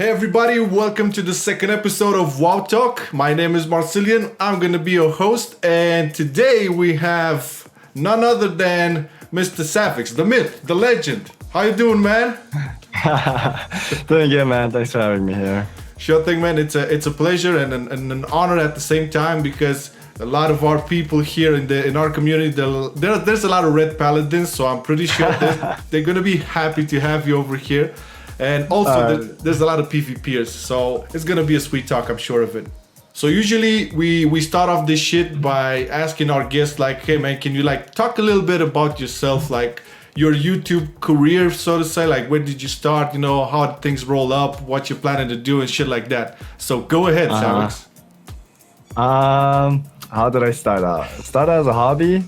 Hey everybody, welcome to the second episode of WoW Talk. My name is Marcelian, I'm gonna be your host, and today we have none other than Mr. Savix, the myth, the legend. How you doing, man? Doing good, man. Thanks for having me here. Sure thing, man. It's a pleasure and an honor at the same time, because a lot of our people here in our community, there's a lot of Ret Paladins, so I'm pretty sure they're gonna be happy to have you over here. And also, there's a lot of PvPers, so it's gonna be a sweet talk, I'm sure of it. So usually we start off this shit by asking our guests, like, hey man, can you like talk a little bit about yourself, like your YouTube career, so to say, like when did you start, you know, how did things roll up, what you're planning to do and shit like that. So go ahead, Savix. How did I start out? I started as a hobby,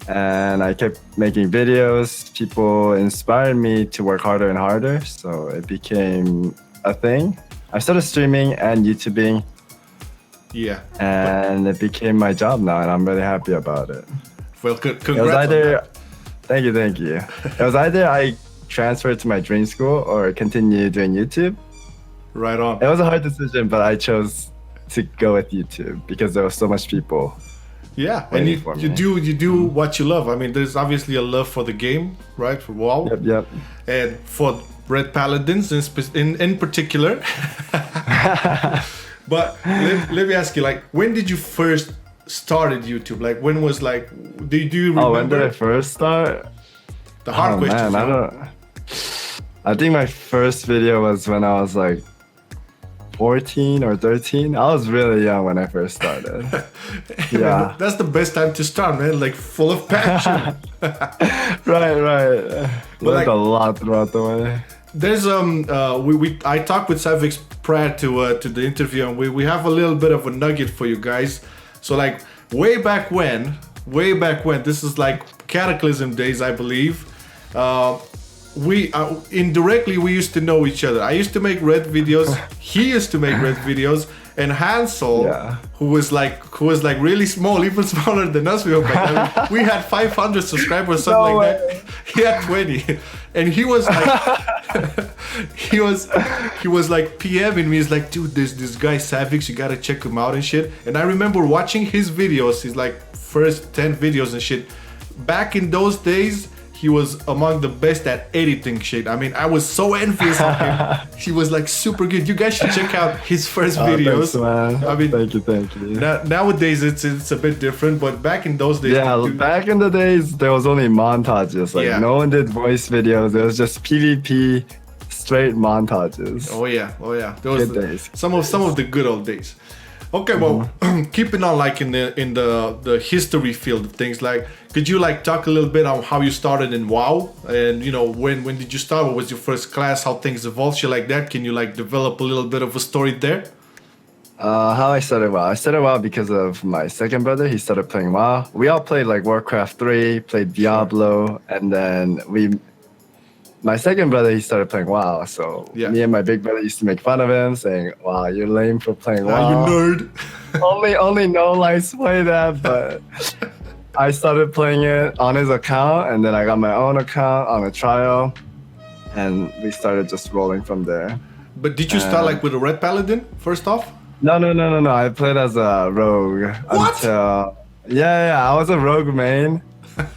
and I kept making videos. People inspired me to work harder and harder, so it became a thing. I started streaming and YouTubing. Yeah. And it became my job now, and I'm really happy about it. Well, congrats. It was either, thank you. It was either I transferred to my dream school or continue doing YouTube. Right on. It was a hard decision, but I chose to go with YouTube because there was so much people. Yeah, and you do what you love. I mean, there's obviously a love for the game, right? For WoW. Yep. And for Ret Paladins in particular. But let me ask you, like, when did you first started YouTube? Like, when was like, do you remember? Oh, when did I first start? The hard question. Man, I think my first video was when I was like 14 or 13. I was really young when I first started. Yeah. That's the best time to start, man. Like, full of passion. Right. Learned a lot throughout the way. There's I talked with Savix prior to the interview, and we have a little bit of a nugget for you guys. So like way back when, this is like Cataclysm days, I believe. We indirectly we used to know each other. I used to make red videos. He used to make red videos. And Hansel, who was like really small, even smaller than us, we had 500 subscribers, something like that. He had 20, and he was like, he was like PMing me. He's like, dude, there's this guy Savix, you gotta check him out and shit. And I remember watching his videos, his like first 10 videos and shit. Back in those days, he was among the best at editing shit. I mean, I was so envious of him. He was like super good. You guys should check out his first videos. Thanks, man. I mean, thank you. Nowadays it's a bit different, but back in those days, back in the days there was only montages. Like no one did voice videos. It was just PvP, straight montages. Oh yeah. Those good days. Some of the good old days. Okay, well, keeping on like in the history field of things, like could you like talk a little bit on how you started in WoW, and you know when did you start? What was your first class? How things evolved, shit like that? Can you like develop a little bit of a story there? How I started WoW? I started WoW because of my second brother. He started playing WoW. We all played like Warcraft 3, played Diablo, and then my second brother, he started playing WoW, so me and my big brother used to make fun of him, saying, "Wow, you're lame for playing WoW. You nerd." only no likes play that, but I started playing it on his account, and then I got my own account on a trial, and we started just rolling from there. But did you start like with a Ret Paladin first off? No. I played as a rogue. What? I was a rogue main.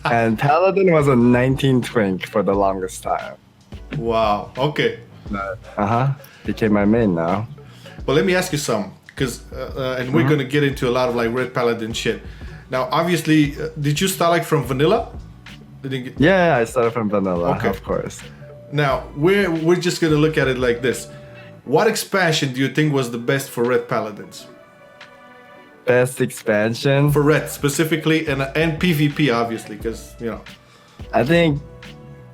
And Paladin was a 19 twink for the longest time. Wow. Okay. Became my main now. Well, let me ask you some, because and we're gonna get into a lot of like Ret Paladin shit. Now, obviously, did you start like from vanilla? I started from vanilla, of course. Now we're just gonna look at it like this. What expansion do you think was the best for Ret Paladins? Best expansion for Ret specifically, and PvP obviously, because you know. I think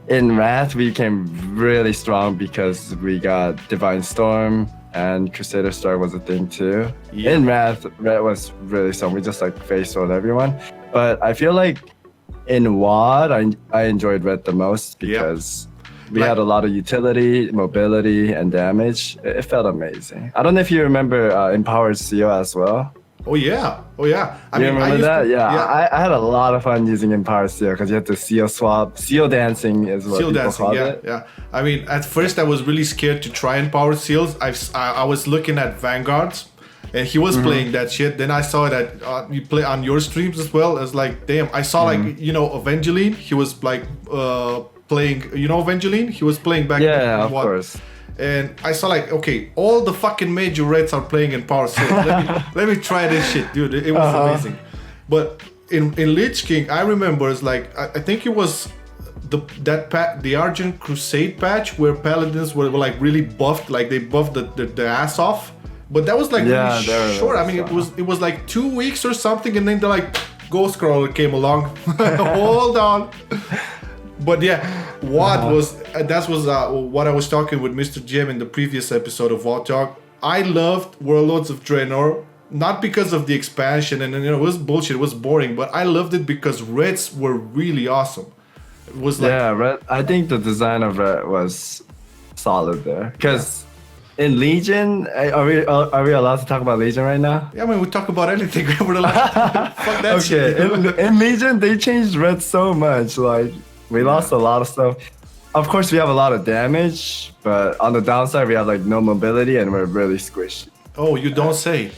in Wrath we became really strong because we got Divine Storm, and Crusader Star was a thing too. In Wrath was really strong. We just like face rolled everyone. But I feel like in WoD I enjoyed Ret the most because we had a lot of utility, mobility, and damage. It felt amazing. I don't know if you remember Empowered CO as well. Oh yeah. I You mean, remember I used that? to, Yeah, I had a lot of fun using Empower Seal because you had to seal swap. Seal dancing is what Seal people dancing, call yeah, it. yeah. I mean, at first I was really scared to try and power seals. I was looking at Vanguards, and he was playing that shit. Then I saw that you play on your streams as well. I was like, damn. I saw like Evangeline. He was like playing. You know Evangeline? He was playing back. Yeah, of course. And I saw like, okay, all the fucking major Reds are playing in power seals. Let me try this shit, dude. It was amazing. But in Lich King, I remember it's like I think it was the Argent Crusade patch where Paladins were like really buffed, like they buffed the ass off. But that was like really short. I mean, it was like 2 weeks or something, and then they're like Ghost Crawler came along. Hold on. But yeah, what was what I was talking with Mr. Jim in the previous episode of WoW Talk. I loved Warlords of Draenor, not because of the expansion, and it was bullshit, it was boring, but I loved it because Reds were really awesome. It was like Ret. I think the design of Ret was solid there because in Legion, are we allowed to talk about Legion right now? Yeah, I mean we talk about anything. We're like, fuck that shit. In Legion, they changed Ret so much. Like we lost a lot of stuff. Of course, we have a lot of damage, but on the downside, we have like no mobility and we're really squishy. Oh, you don't say.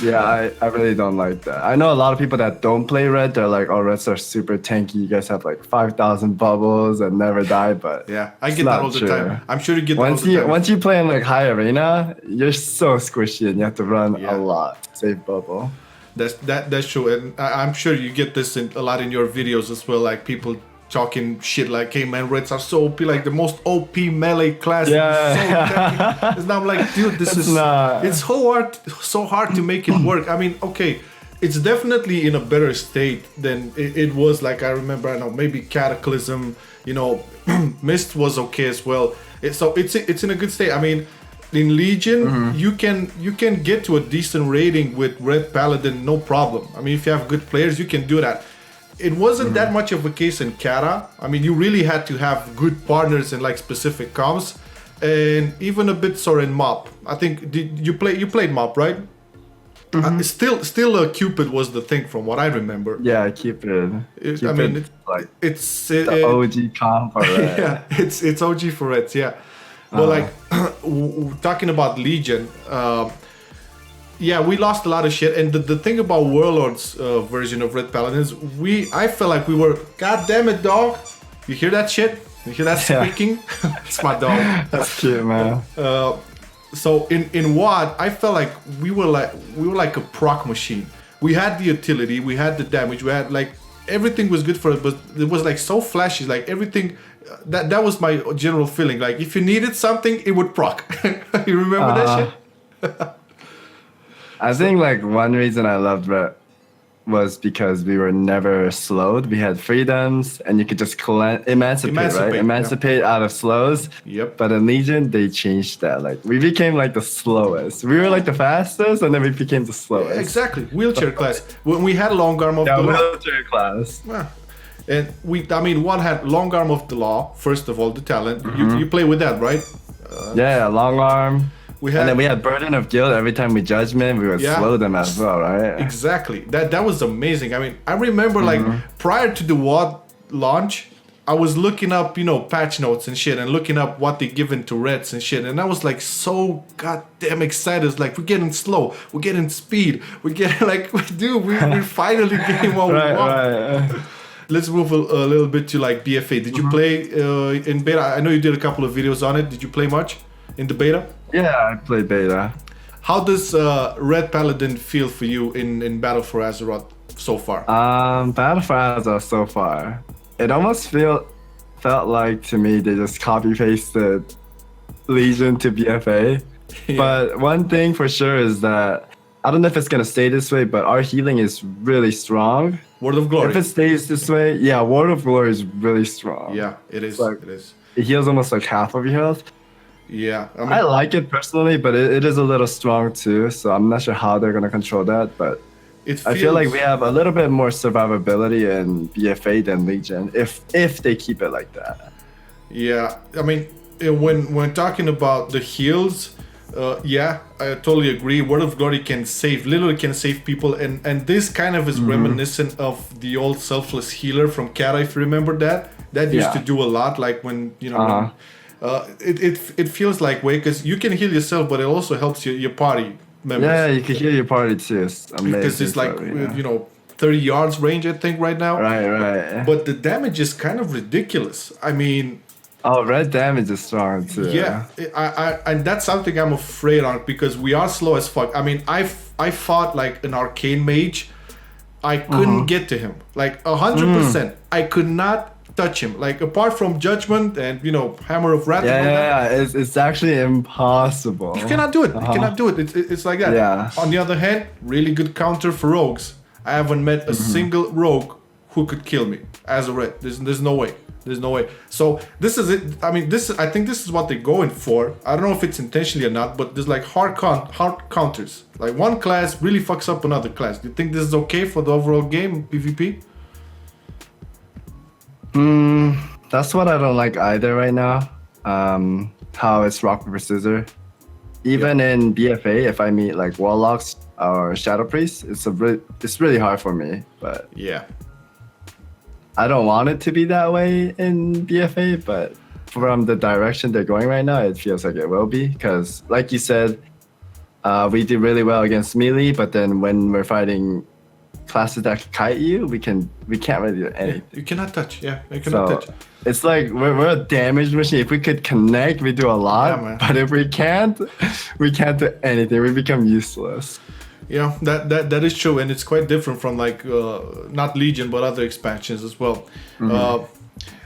Yeah, I really don't like that. I know a lot of people that don't play Red. They're like, oh, Reds are super tanky. You guys have like 5,000 bubbles and never die. But yeah, I get that all the time. I'm sure you get that all the time. Once you play in like high arena, you're so squishy and you have to run a lot to save bubble. That's true, and I'm sure you get this a lot in your videos as well. Like people talking shit like, hey man, Reds are so OP, like the most OP melee class. Yeah. And I'm like, dude, it's so hard to make it work. I mean, okay, it's definitely in a better state than it was. Like I remember, I know maybe Cataclysm, Mist was okay as well. It's in a good state. I mean, in Legion, you can get to a decent rating with Ret Paladin, no problem. I mean, if you have good players, you can do that. It wasn't that much of a case in Kata. I mean, you really had to have good partners in like specific comps, and even a bit so in MOP. I think you played MOP, right? Still, Cupid was the thing from what I remember. Yeah, Cupid. It's the OG comp for Red. Yeah, it's OG for Reds. Yeah, but like talking about Legion. Yeah, we lost a lot of shit, and the thing about Warlord's version of Ret Paladins, I felt like we were, god damn it, dog. You hear that shit? You hear that squeaking? It's my dog. That's cute, man. So in WoD, I felt like we were like a proc machine. We had the utility, we had the damage, we had like everything was good for it, but it was like so flashy, like everything. That was my general feeling. Like if you needed something, it would proc. You remember that shit? I think like one reason I loved Ret was because we were never slowed. We had freedoms and you could just emancipate, right? Emancipate out of slows. Yep. But in Legion, they changed that. Like we became like the slowest. We were like the fastest and then we became the slowest. Yeah, exactly. Wheelchair class. When we had long arm of the law. Wheelchair class. Yeah. And one had long arm of the law, first of all, the talent. You play with that, right? Long arm. And then we had Burden of Guilt. Every time we judgment, we would slow them as well, right? Exactly. That was amazing. I mean, I remember like prior to the WoD launch, I was looking up, patch notes and shit, and looking up what they given to Reds and shit, and I was like so goddamn excited. It's like we're getting slow, we're getting speed, we're getting like, dude, we're finally getting what we want. Right. Let's move a little bit to like BFA. Did you play in beta? I know you did a couple of videos on it. Did you play much in the beta? Yeah, I played beta. How does Ret Paladin feel for you in Battle for Azeroth so far? Battle for Azeroth so far, it almost felt like to me they just copy pasted Legion to BFA. Yeah. But one thing for sure is that I don't know if it's gonna stay this way, but our healing is really strong. Word of Glory. If it stays this way, Word of Glory is really strong. Yeah, it is. Like, it is. It heals almost like half of your health. Yeah, I like it personally, but it is a little strong too. So I'm not sure how they're gonna control that, but I feel like we have a little bit more survivability in BFA than Legion if they keep it like that. Yeah, I mean, when talking about the heals, Yeah, I totally agree. Word of Glory literally can save people, and this kind of is reminiscent of the old selfless healer from Kata, if you remember that. That used to do a lot, like when, you know, it feels like way, because you can heal yourself, but it also helps your party members. Yeah, you can heal your party too. It's amazing. Because it's like, you know, 30 yards range, I think, right now. Right. But the damage is kind of ridiculous. I mean... Oh, red damage is strong too. Yeah, and that's something I'm afraid of, because we are slow as fuck. I mean, I fought like an arcane mage. I couldn't get to him. Like 100%. I could not touch him. Like, apart from Judgment and, you know, Hammer of Wrath. Yeah. It's actually impossible. You cannot do it. You cannot do it. It's like that. Yeah. On the other hand, really good counter for rogues. I haven't met a single rogue who could kill me as a red. There's no way. There's no way. So this is it. I mean, I think this is what they're going for. I don't know if it's intentionally or not, but there's like hard counters. Like, one class really fucks up another class. Do you think this is okay for the overall game, PvP? That's what I don't like either right now. How it's rock, paper, scissors. Even in BFA, if I meet like warlocks or shadow priests, it's really hard for me. But yeah, I don't want it to be that way in BFA, but from the direction they're going right now, it feels like it will be. Because, like you said, we did really well against melee, but then when we're fighting classes that can kite you, we can't really do anything. You cannot touch. Yeah, you cannot touch. It's like we're a damage machine. If we could connect, we do a lot. Yeah, but if we can't do anything. We become useless. Yeah, that is true, and it's quite different from like not Legion but other expansions as well.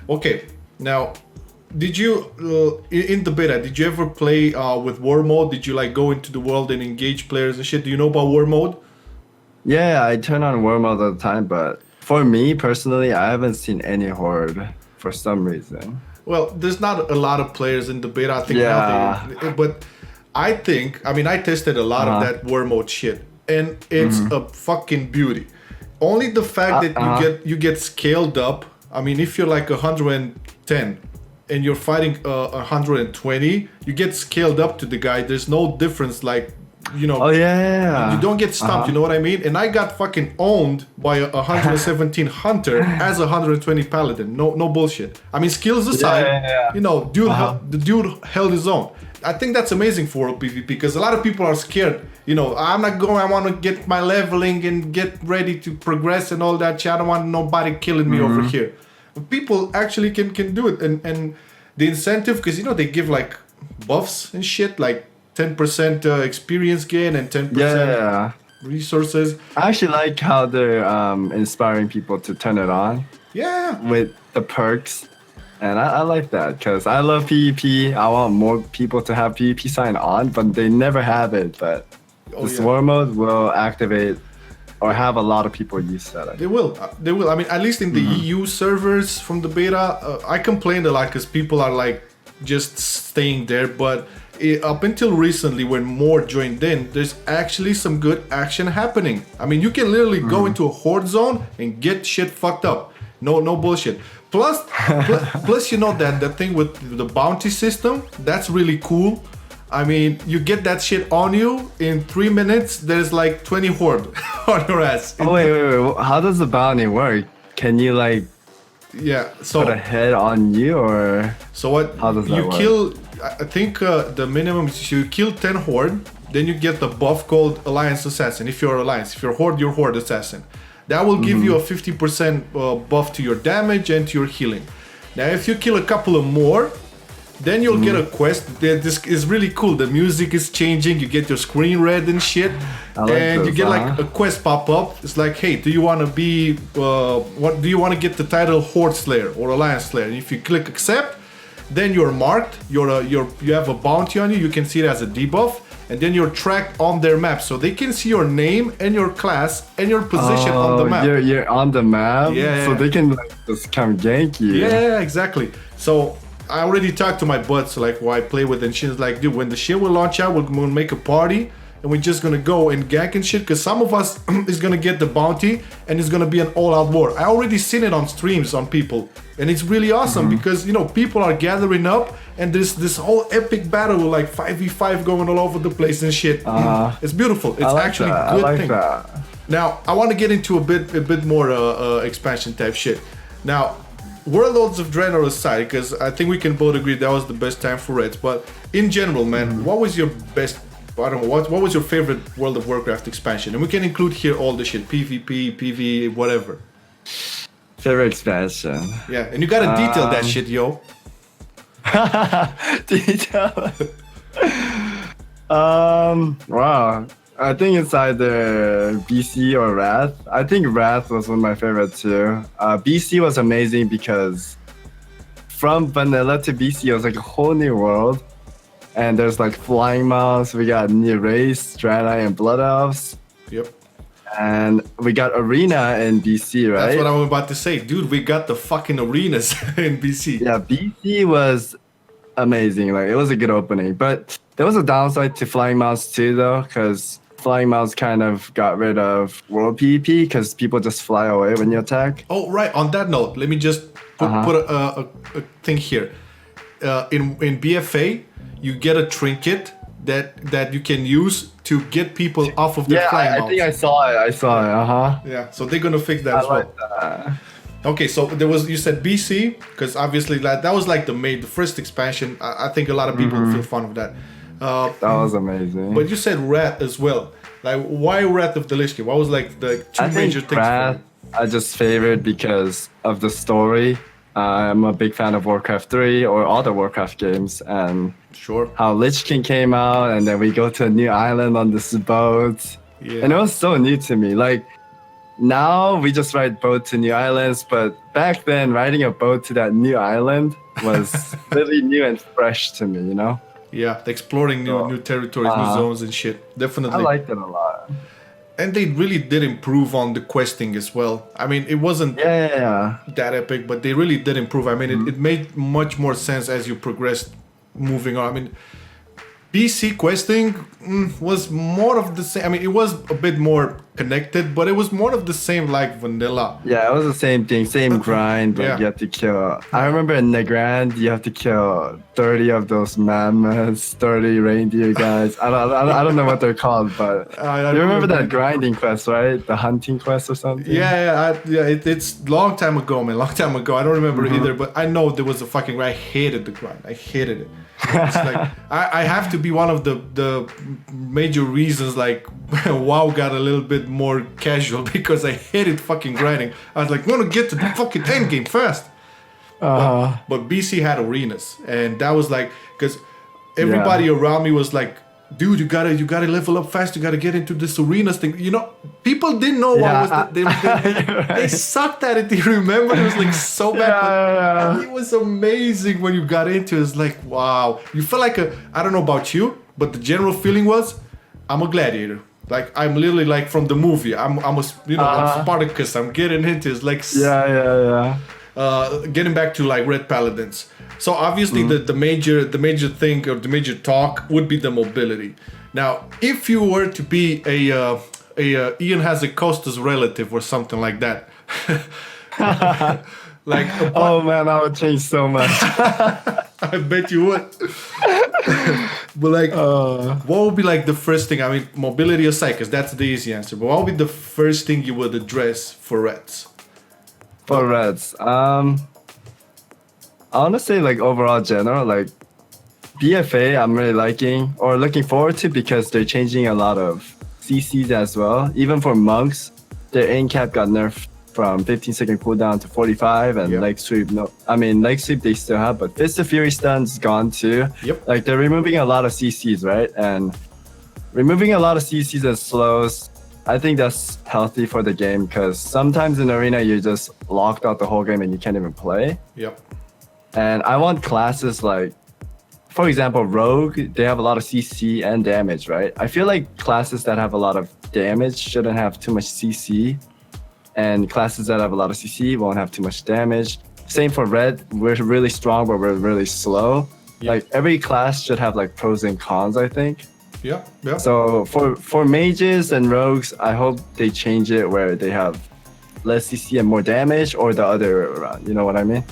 Okay, now, did you in the beta, did you ever play with war mode? Did you like go into the world and engage players and shit? Do you know about war mode? Yeah, I turn on war mode all the time, but for me personally, I haven't seen any horde for some reason. Well, there's not a lot of players in the beta, I think. Yeah. But I think, I mean, I tested a lot of that war mode shit, and it's a fucking beauty. Only the fact that you get scaled up. I mean, if you're like 110 and you're fighting 120, you get scaled up to the guy. There's no difference, like, you know. Oh yeah. You don't get stumped, you know what I mean? And I got fucking owned by a 117 hunter as a 120 paladin. No bullshit. I mean, skills aside, you know, the dude held his own. I think that's amazing for PvP, because a lot of people are scared. You know, I want to get my leveling and get ready to progress and all that shit. I don't want nobody killing me over here. But people actually can do it. And the incentive, because, you know, they give like buffs and shit, like 10% experience gain and 10% resources. I actually like how they're inspiring people to turn it on. Yeah. With the perks. And I like that, because I love PvP. I want more people to have PvP sign on, but they never have it. But this war mode will activate or have a lot of people use that. They will. I mean, at least in the EU servers from the beta, I complained a lot because people are like just staying there. But up until recently, when more joined in, there's actually some good action happening. I mean, you can literally go into a horde zone and get shit fucked up. No bullshit. Plus, you know, that thing with the bounty system, that's really cool. I mean, you get that shit on you, in 3 minutes, there's like 20 horde on your ass. Oh, wait. How does the bounty work? Can you like put a head on you, or so what? How does that you work? Kill, I think the minimum is you kill 10 horde, then you get the buff called Alliance Assassin. If you're Alliance, if you're Horde, you're Horde Assassin. That will give you a 50% buff to your damage and to your healing. Now, if you kill a couple of more, then you'll get a quest. This is really cool. The music is changing. You get your screen red and shit. You get like a quest pop up. It's like, hey, do you want to be? What do you want to get the title Horde Slayer or Alliance Slayer? And if you click accept, then you're marked. You have a bounty on you. You can see it as a debuff. And then you're tracked on their map, so they can see your name and your class and your position on the map. You're on the map, so they can like just come gank you. Yeah, exactly. So I already talked to my buds, like who I play with, and she's like, dude, when the shit will launch out, we'll make a party. and we're just gonna go and gank and shit. Because some of us is gonna get the bounty, and it's gonna be an all-out war. I already seen it on streams on people, and it's really awesome because you know people are gathering up, and there's this whole epic battle like 5v5 going all over the place and shit. It's beautiful. It's actually a good thing. Now I want to get into a bit more expansion type shit. Now, Warlords of Draenor aside, because I think we can both agree that was the best time for Reds. But in general, man, what was your best? I don't know. What was your favorite World of Warcraft expansion? And we can include here all the shit: PvP, PvE, whatever. Favorite expansion. Yeah, and you gotta detail that shit, yo. Detail. Wow. I think it's either BC or Wrath. I think Wrath was one of my favorites too. BC was amazing because from vanilla to BC, it was like a whole new world. And there's like flying mouse, we got new race, Draenei and Blood Elves. Yep. And we got arena in BC, right? That's what I'm about to say. Dude, we got the fucking arenas in BC. Yeah, BC was amazing. Like, it was a good opening. But there was a downside to Flying Mouse too, though, because Flying Mouse kind of got rid of World PvP because people just fly away when you attack. Oh, right. On that note, let me just put a thing here. In BFA, you get a trinket that you can use to get people off of their flying mouse. I think I saw it. Yeah, so they're gonna fix that as well. Like that. Okay, so you said BC, because obviously that was like the first expansion. I think a lot of people feel fun of that. That was amazing. But you said Wrath as well. Like, why Wrath of the Lich King? What was like the two major things? Wrath, I just favored because of the story. I'm a big fan of Warcraft 3 or all the Warcraft games, and how Lich King came out, and then we go to a new island on this boat. Yeah. And it was so new to me. Like, now we just ride boat to new islands, but back then riding a boat to that new island was really new and fresh to me, you know? Yeah, exploring new territories, new zones and shit. Definitely. I liked it a lot. And they really did improve on the questing as well. I mean, it wasn't that epic, but they really did improve. I mean, it made much more sense as you progressed moving on. I mean, BC questing was more of the same. I mean, it was a bit more connected, but it was more of the same like vanilla. Yeah, it was the same thing, same grind, but you have to kill. I remember in the Grand, you have to kill 30 of those mammoths, 30 reindeer guys. I don't know what they're called, but you remember that grinding quest, right? The hunting quest or something? It's long time ago, man. Long time ago. I don't remember either, but I know there was a fucking. I hated the grind. I hated it. It's like I have to be one of the major reasons like WoW got a little bit more casual because I hated fucking grinding. I was like, want to get to the fucking end game fast. But BC had arenas, and that was like because everybody around me was like, dude, you gotta level up fast. You gotta get into this arenas thing. You know, people didn't know what was they sucked at it. Do you remember? It was like so bad. But it was amazing when you got into it. It's like, wow. You felt like I don't know about you, but the general feeling was, I'm a gladiator. Like, I'm literally like from the movie. I'm I'm Spartacus. I'm getting into it. It's like getting back to like Red Paladins. So obviously the major thing or the major talk would be the mobility. Now, if you were to be a Ian Hazzikostas relative or something like that, like oh man, I would change so much. I bet you would. But like, what would be like the first thing? I mean, mobility aside, because that's the easy answer. But what would be the first thing you would address for Reds? For Reds, I want to say like overall general, like BFA I'm really liking or looking forward to because they're changing a lot of CCs as well. Even for monks, their aim cap got nerfed from 15-second cooldown to 45 and leg sweep. Leg sweep they still have, but Fist of Fury stun's gone too. Yep. Like they're removing a lot of CCs, right? And removing a lot of CCs and slows, I think that's healthy for the game because sometimes in arena you're just locked out the whole game and you can't even play. Yep. And I want classes like, for example, Rogue, they have a lot of CC and damage, right? I feel like classes that have a lot of damage shouldn't have too much CC, and classes that have a lot of CC won't have too much damage. Same for Red, we're really strong, but we're really slow. Yep. Like every class should have like pros and cons, I think. Yeah, yeah. So for mages and rogues, I hope they change it where they have less CC and more damage, or the other way around. You know what I mean?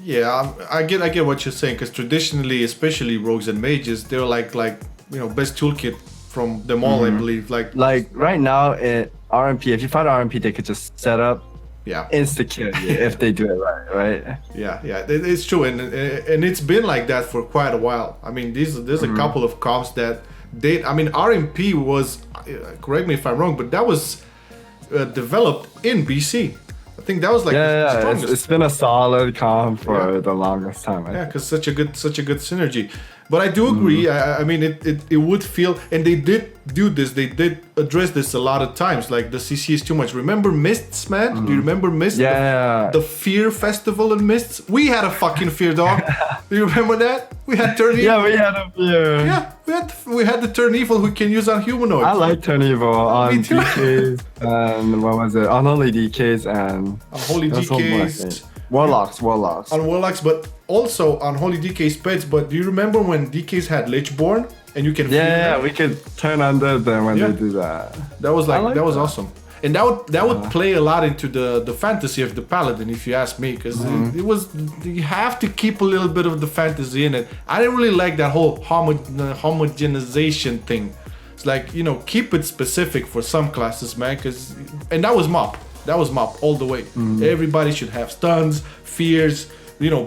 Yeah, I get what you're saying, because traditionally, especially rogues and mages, they're like best toolkit from them all, I believe. Like right now in RMP, if you find RMP, they could just set up, yeah, insta kill you if they do it right? Yeah, it's true, and it's been like that for quite a while. I mean, there's a couple of comps that RMP was, correct me if I'm wrong, but that was developed in BC. I think that was like the strongest. It's been a solid comp for the longest time. Yeah, because such a good synergy. But I do agree. I mean, it would feel, and they did do this. They did address this a lot of times. Like the CC is too much. Remember Mists, man? Do you remember Mists? Yeah. The Fear Festival in Mists. We had a fucking Fear dog. Do you remember that? We had Turn Evil. Yeah, we had a Fear. Yeah, we had the Turn Evil who can use on humanoids. I like Turn Evil on DKs and what was it? Unholy DKs and Unholy DKs. Warlocks. On Warlocks, but also on Holy DK's pets. But do you remember when DKs had Lichborn and you can feed them? We could turn under them when they do that. That was that was awesome. And that would play a lot into the fantasy of the Paladin, if you ask me, because it was, you have to keep a little bit of the fantasy in it. I didn't really like that whole homogenization thing. It's like, keep it specific for some classes, man, and that was MOP. That was MOP all the way. Everybody should have stuns, fears,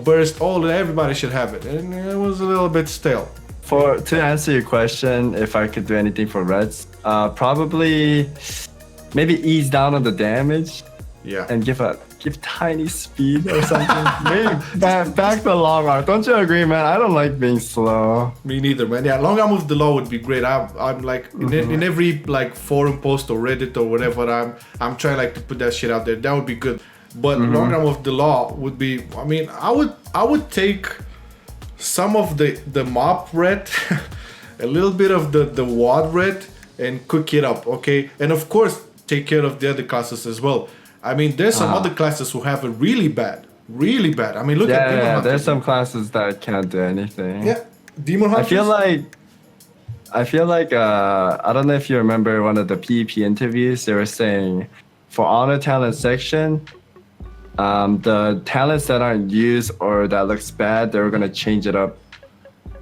burst, everybody should have it. And it was a little bit stale. To answer your question, if I could do anything for Reds, probably maybe ease down on the damage. Yeah. And give tiny speed or something. Maybe back the long arm. Don't you agree, man? I don't like being slow. Me neither, man. Yeah, long arm with the law would be great. I'm like in every like forum post or Reddit or whatever, I'm trying like to put that shit out there. That would be good. But long arm with the law would be. I mean, I would take some of the mop red, a little bit of the wad red, and cook it up, okay? And of course, take care of the other classes as well. I mean, there's some other classes who have it really bad. Really bad. I mean, look at Demon Hunter. There's some classes that can't do anything. Yeah. Demon Hunter. I feel like I don't know if you remember one of the PvP interviews, they were saying for honor talent section, the talents that aren't used or that looks bad, they were gonna change it up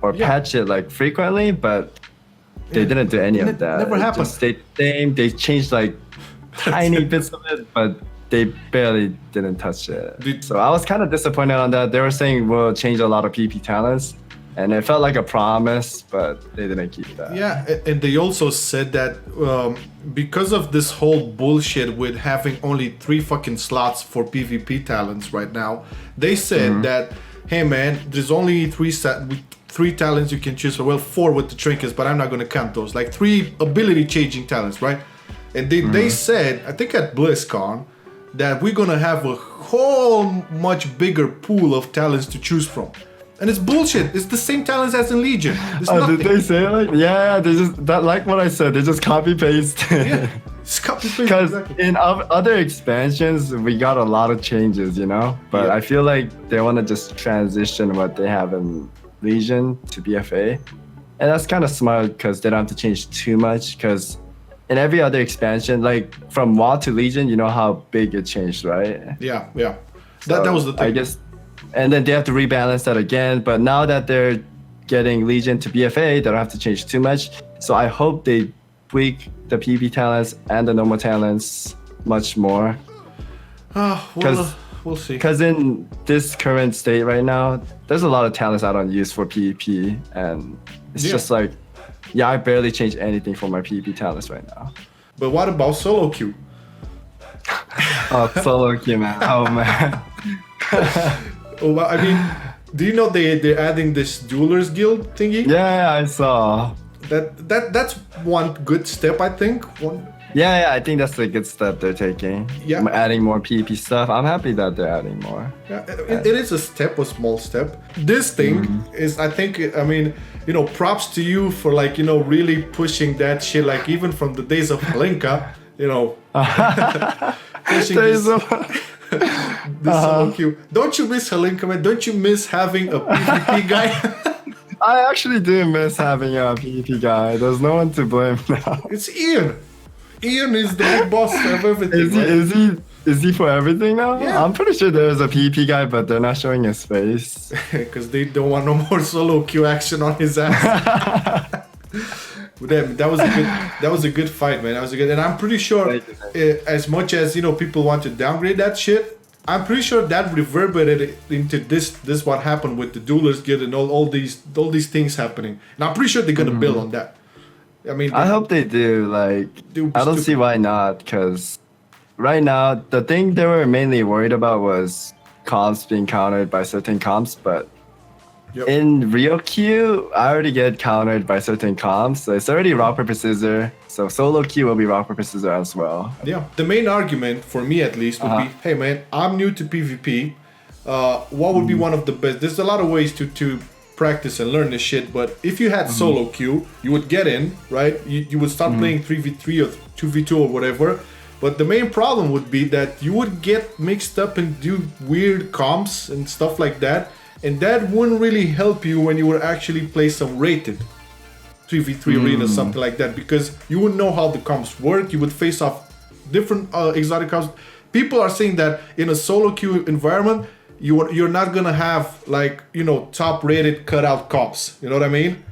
or patch it like frequently, but they didn't do any of that. Never happened. Just stayed the same. They changed like tiny bits of it, but they barely didn't touch it. So I was kind of disappointed on that. They were saying we'll change a lot of PP talents, and it felt like a promise, but they didn't keep that. Yeah, and they also said that because of this whole bullshit with having only 3 fucking slots for PvP talents right now, they said that, hey man, there's only 3 talents you can choose for. Well, 4 with the trinkets, but I'm not gonna count those. Like 3 ability changing talents, right? And they said, I think at BlizzCon, that we're gonna have a whole much bigger pool of talents to choose from. And it's bullshit. It's the same talents as in Legion. Did they say it like? Yeah, they just, that like what I said, they just copy paste. Yeah, just copy paste. Because exactly. in other expansions, we got a lot of changes, But I feel like they want to just transition what they have in Legion to BFA. And that's kind of smart because they don't have to change too much, because in every other expansion, like from WoW to Legion, you know how big it changed, right? Yeah. So that was the thing. I guess, and then they have to rebalance that again. But now that they're getting Legion to BFA, they don't have to change too much. So I hope they tweak the PvP talents and the normal talents much more. We'll see. Because in this current state right now, there's a lot of talents I don't use for PvP, and it's just like, I barely change anything for my PvP talents right now. But what about SOLOQUE? SOLOQUE, man. Oh, man. Oh, well, I mean, do you know they're adding this Duelers Guild thingy? Yeah, I saw. That's one good step, I think. Yeah, I think that's a good step they're taking. Yeah. Adding more PvP stuff. I'm happy that they're adding more. Yeah, it is a small step. This thing is, I think, I mean, props to you for like, really pushing that shit, like even from the days of Holinka, pushing this SOLOQUE. Don't you miss Holinka, man? Don't you miss having a PvP guy? I actually do miss having a PvP guy. There's no one to blame now. It's Ian. Ian is the big boss of everything. Is he for everything now? Yeah. I'm pretty sure there's a PvP guy, but they're not showing his face. Because they don't want no more solo queue action on his ass. Damn, that was a good fight, man. That was a good, and I'm pretty sure, as much as people want to downgrade that shit, I'm pretty sure that reverberated into this what happened with the Duelers Guild and all these things happening. And I'm pretty sure they're gonna build on that. I mean, I hope they do. Like, I don't see why not, because right now the thing they were mainly worried about was comps being countered by certain comps, but in real queue, I already get countered by certain comps, so it's already rock paper scissors. So solo queue will be rock paper scissors as well. Yeah, the main argument for me at least would be, hey man, I'm new to PvP. What would be one of the best? There's a lot of ways to practice and learn this shit, but if you had solo queue, you would get in, right? You would start playing 3v3 or 2v2 or whatever. But the main problem would be that you would get mixed up and do weird comps and stuff like that. And that wouldn't really help you when you would actually play some rated 3v3 arena, something like that, because you wouldn't know how the comps work. You would face off different exotic comps. People are saying that in a solo queue environment, you're not gonna have top rated cutout comps. You know what I mean?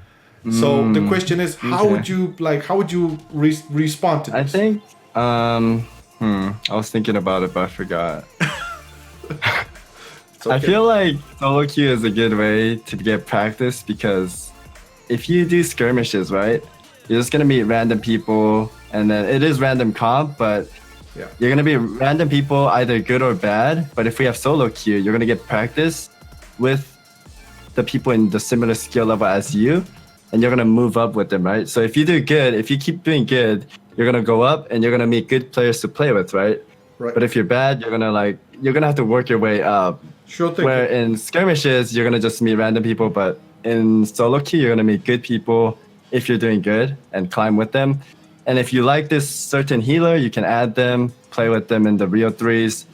So the question is, how would you respond to this? I think I was thinking about it, but I forgot. Okay. I feel like solo queue is a good way to get practice, because if you do skirmishes, right, you're just gonna meet random people, and then it is random comp, but you're gonna be random people, either good or bad. But if we have solo queue, you're gonna get practice with the people in the similar skill level as you, and you're gonna move up with them, right? So if you do good, if you keep doing good, you're gonna go up and you're gonna meet good players to play with, right? But if you're bad, you're gonna have to work your way up. Sure thing. Where in skirmishes, you're gonna just meet random people, but in solo queue, you're gonna meet good people if you're doing good and climb with them. And if you like this certain healer, you can add them, play with them in the real threes.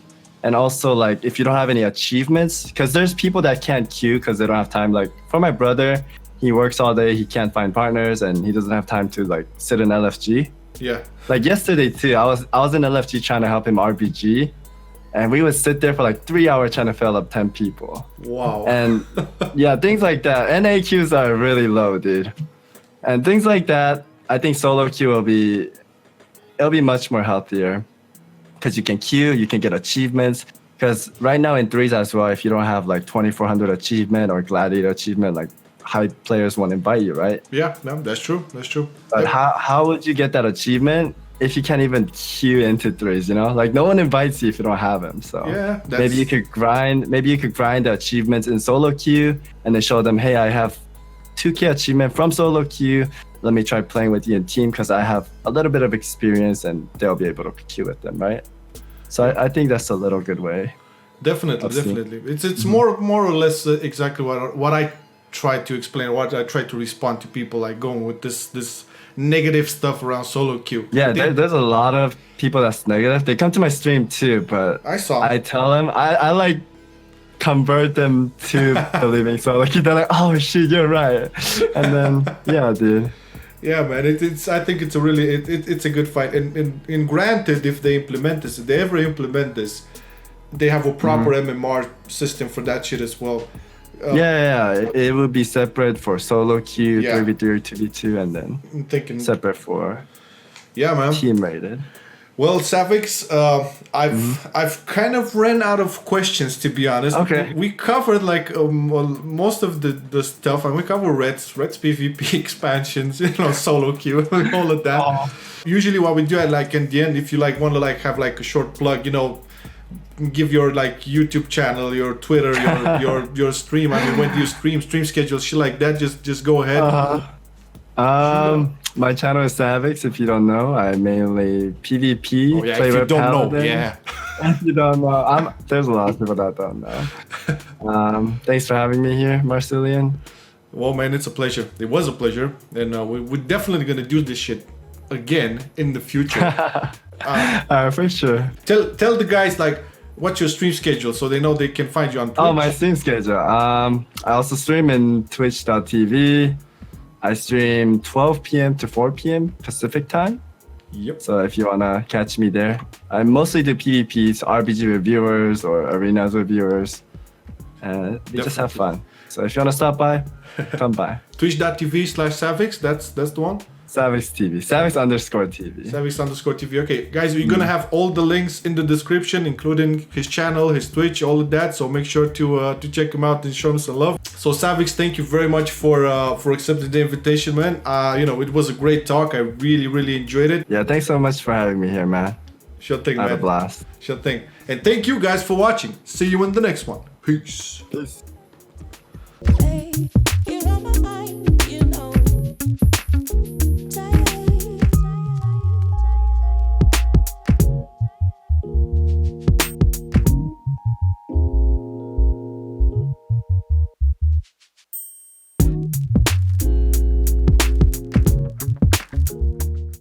And also, like, if you don't have any achievements, because there's people that can't queue because they don't have time. Like, for my brother, he works all day, he can't find partners, and he doesn't have time to like sit in LFG. Yeah. Like yesterday too, I was in LFG trying to help him RBG, and we would sit there for like 3 hours trying to fill up 10 people. Wow. And things like that. NA queues are really low, dude. And things like that, I think solo queue will be much more healthier, because you can queue, you can get achievements. Because right now in threes as well, if you don't have like 2400 achievement or gladiator achievement, like high players won't invite you, right? Yeah, no, that's true. That's true. But how would you get that achievement if you can't even queue into threes? Like no one invites you if you don't have them. So maybe you could grind the achievements in solo queue and then show them, hey, I have 2K achievement from solo queue. Let me try playing with you in team because I have a little bit of experience, and they'll be able to queue with them, right? So I think that's a little good way. Definitely. It's more or less exactly what I try to explain, what I try to respond to people like going with this negative stuff around solo queue. Yeah, there's a lot of people that's negative. They come to my stream too, but I tell them I like convert them to believing solo queue. They're like, oh shit, you're right. And then dude. Yeah, man, I think it's a really it's a good fight. And granted, if they implement this, if they ever implement this, they have a proper MMR system for that shit as well. It would be separate for solo queue, 3v3 or 2v2, and then separate for team rated. Well, Savix, I've kind of ran out of questions, to be honest. Okay. We covered like most of the stuff, and we covered Ret's PvP expansions, solo queue, all of that. Oh. Usually, what we do at like in the end, if you like want to like have like a short plug, give your like YouTube channel, your Twitter, your stream. I mean, when do you stream schedule, shit like that? Just go ahead. My channel is Savix. If you don't know, I mainly PvP. Play Ret Paladin. If you don't know, there's a lot of people that don't know. Thanks for having me here, Marcelian. Well, man, it's a pleasure. It was a pleasure, and we're definitely gonna do this shit again in the future. For sure. Tell the guys like what's your stream schedule so they know they can find you on Twitch? Oh, my stream schedule. I also stream in twitch.tv. I stream 12 p.m. to 4 p.m. Pacific time. Yep. So if you wanna catch me there, I mostly do PvPs, RPG reviewers or arenas reviewers, and we just have fun. So if you wanna stop by, come by. Twitch.tv/Savix. That's the one. Savix TV. Savix_TV. Savix_TV. Okay, guys, we're gonna have all the links in the description, including his channel, his Twitch, all of that. So make sure to check him out and show him some love. So Savix, thank you very much for accepting the invitation, man. It was a great talk. I really enjoyed it. Yeah, thanks so much for having me here, man. Sure thing, man. Have a blast. Sure thing. And thank you guys for watching. See you in the next one. Peace. Peace. Hey.